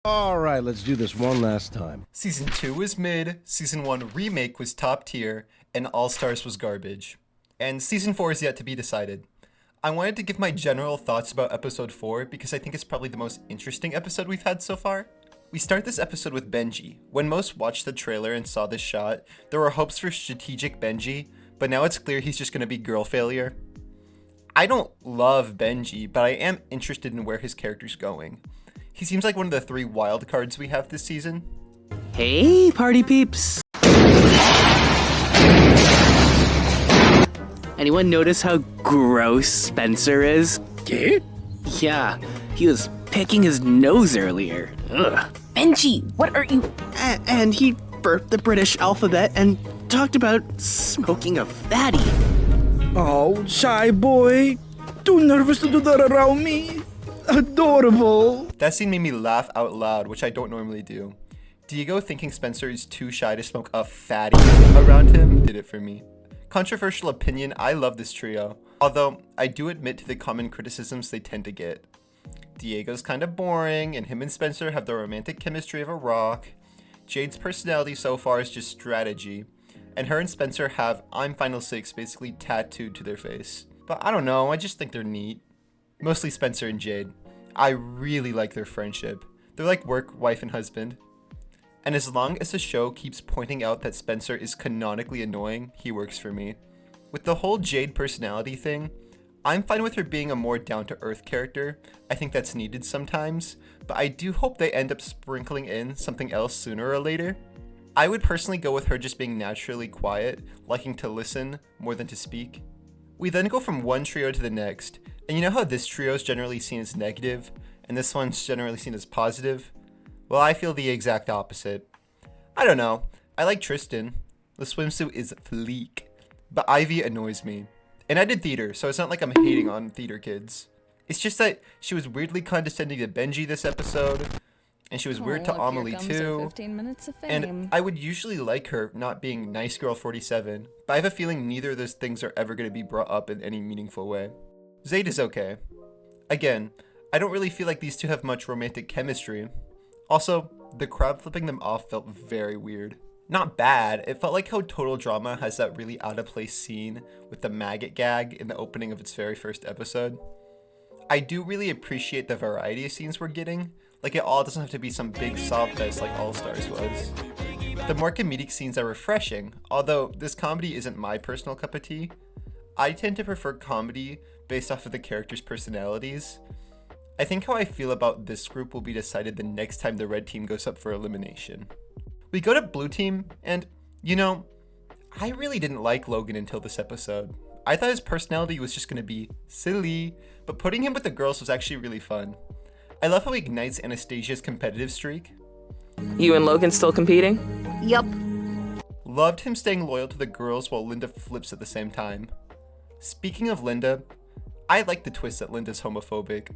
Alright, let's do this one last time. Season 2 was mid, Season 1 remake was top tier, and All Stars was garbage. And Season 4 is yet to be decided. I wanted to give my general thoughts about Episode 4 because I think it's probably the most interesting episode we've had so far. We start this episode with Benji. When most watched the trailer and saw this shot, there were hopes for strategic Benji, but now it's clear he's just gonna be girl failure. I don't love Benji, but I am interested in where his character's going. He seems like one of the 3 wild cards we have this season. Hey, party peeps! Anyone notice how gross Spencer is? Yeah, he was picking his nose earlier. Ugh. Benji, what are you... And he burped the British alphabet and talked about smoking a fatty. Oh, shy boy. Too nervous to do that around me. Adorable. That scene made me laugh out loud, which I don't normally do. Diego thinking Spencer is too shy to smoke a fatty around him did it for me. Controversial opinion, I love this trio, although I do admit to the common criticisms they tend to get. Diego's kinda boring, and him and Spencer have the romantic chemistry of a rock. Jade's personality so far is just strategy, and her and Spencer have I'm Final Six basically tattooed to their face. But I don't know, I just think they're neat. Mostly Spencer and Jade. I really like their friendship. They're like work, wife, and husband. And as long as the show keeps pointing out that Spencer is canonically annoying, he works for me. With the whole Jade personality thing, I'm fine with her being a more down-to-earth character. I think that's needed sometimes, but I do hope they end up sprinkling in something else sooner or later. I would personally go with her just being naturally quiet, liking to listen more than to speak. We then go from one trio to the next, and you know how this trio is generally seen as negative, and this one's generally seen as positive? Well, I feel the exact opposite. I don't know, I like Tristan. The swimsuit is fleek, but Ivy annoys me. And I did theater, so it's not like I'm hating on theater kids. It's just that she was weirdly condescending to Benji this episode, and she was weird to Amalie too. 15 minutes of fame. And I would usually like her not being nice girl 47, but I have a feeling neither of those things are ever going to be brought up in any meaningful way. Jade is okay. Again, I don't really feel like these two have much romantic chemistry. Also, the crowd flipping them off felt very weird. Not bad, it felt like how Total Drama has that really out of place scene with the maggot gag in the opening of its very first episode. I do really appreciate the variety of scenes we're getting, like it all doesn't have to be some big sob fest like All Stars was. The more comedic scenes are refreshing, although this comedy isn't my personal cup of tea. I tend to prefer comedy based off of the characters' personalities. I think how I feel about this group will be decided the next time the red team goes up for elimination. We go to blue team, and, you know, I really didn't like Logan until this episode. I thought his personality was just gonna be silly, but putting him with the girls was actually really fun. I love how he ignites Anastasia's competitive streak. You and Logan still competing? Yup. Loved him staying loyal to the girls while Lynda flips at the same time. Speaking of Lynda, I like the twist that Lynda's homophobic,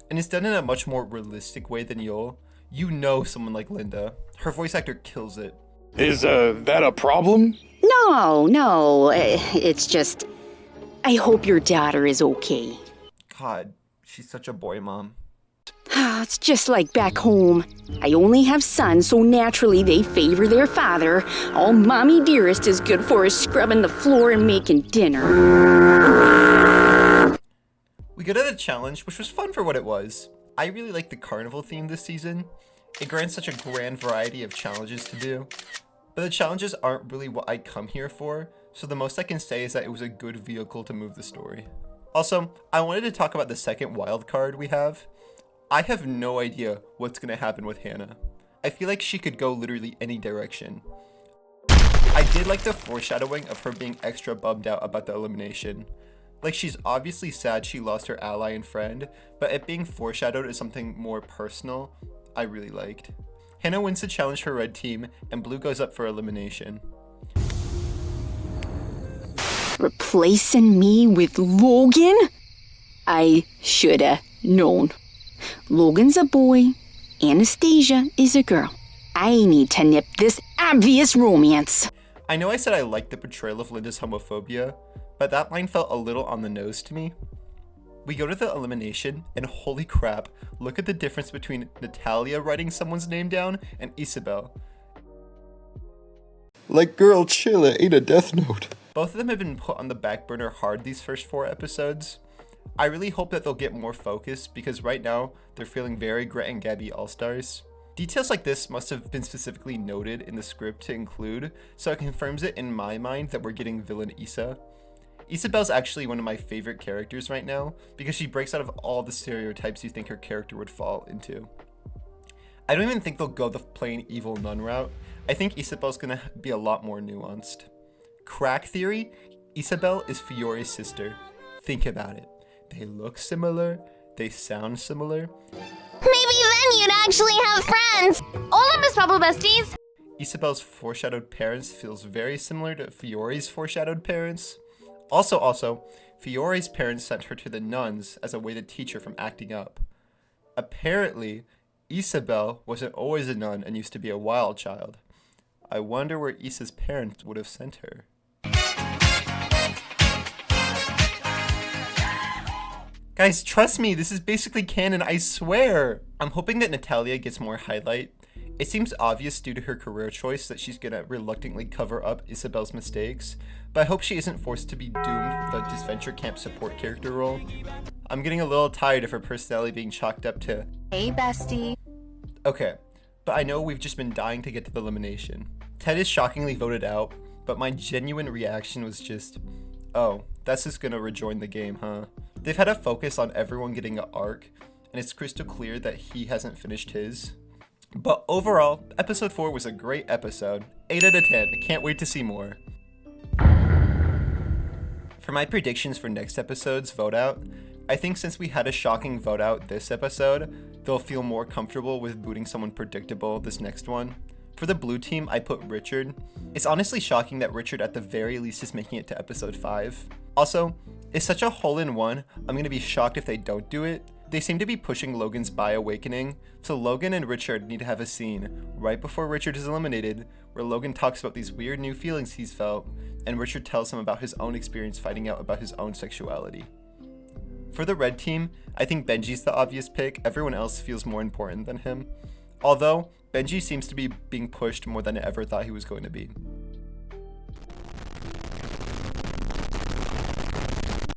and it's done in a much more realistic way than Yul. You know someone like Lynda. Her voice actor kills it. Is that a problem? No, it's just... I hope your daughter is okay. God, she's such a boy mom. It's just like back home. I only have sons, so naturally they favor their father. All mommy dearest is good for is scrubbing the floor and making dinner. We go to the challenge, which was fun for what it was. I really like the carnival theme this season. It grants such a grand variety of challenges to do. But the challenges aren't really what I come here for, so the most I can say is that it was a good vehicle to move the story. Also, I wanted to talk about the second wild card we have. I have no idea what's going to happen with Hannah. I feel like she could go literally any direction. I did like the foreshadowing of her being extra bummed out about the elimination. Like, she's obviously sad she lost her ally and friend, but it being foreshadowed as something more personal, I really liked. Hannah wins the challenge for red team, and blue goes up for elimination. Replacing me with Logan? I shoulda known. Logan's a boy, Anastasia is a girl. I need to nip this obvious romance. I know I said I liked the portrayal of Lynda's homophobia, but that line felt a little on the nose to me. We go to the elimination, and holy crap, look at the difference between Natalia writing someone's name down and Isabel. Like, girl, chill, it ain't a death note. Both of them have been put on the back burner hard these first 4 episodes. I really hope that they'll get more focus because right now they're feeling very Gret and Gabby all-stars. Details like this must have been specifically noted in the script to include, so it confirms it in my mind that we're getting villain Issa. Isabel's actually one of my favorite characters right now because she breaks out of all the stereotypes you think her character would fall into. I don't even think they'll go the plain evil nun route. I think Isabel's gonna be a lot more nuanced. Crack theory, Isabel is Fiore's sister. Think about it. They look similar, they sound similar. Maybe then you'd actually have friends. Olympus bubble besties. Isabel's foreshadowed parents feels very similar to Fiore's foreshadowed parents. Also, Fiore's parents sent her to the nuns as a way to teach her from acting up. Apparently, Isabel wasn't always a nun and used to be a wild child. I wonder where Issa's parents would have sent her. Guys, trust me, this is basically canon, I swear! I'm hoping that Natalia gets more highlight. It seems obvious due to her career choice that she's gonna reluctantly cover up Isabel's mistakes, but I hope she isn't forced to be doomed with a Disventure Camp support character role. I'm getting a little tired of her personality being chalked up to, Hey, bestie. okay, but I know we've just been dying to get to the elimination. Ted is shockingly voted out, but my genuine reaction was just, oh, that's just gonna rejoin the game, huh? They've had a focus on everyone getting an arc, and it's crystal clear that he hasn't finished his. But overall, episode 4 was a great episode. 8 out of 10, can't wait to see more. For my predictions for next episode's vote out, I think since we had a shocking vote out this episode, they'll feel more comfortable with booting someone predictable this next one. For the blue team, I put Richard. It's honestly shocking that Richard at the very least is making it to episode 5. Also, it's such a hole-in-one, I'm gonna be shocked if they don't do it. They seem to be pushing Logan's bi-awakening, so Logan and Richard need to have a scene right before Richard is eliminated where Logan talks about these weird new feelings he's felt, and Richard tells him about his own experience finding out about his own sexuality. For the red team, I think Benji's the obvious pick, everyone else feels more important than him. Although, Benji seems to be being pushed more than I ever thought he was going to be.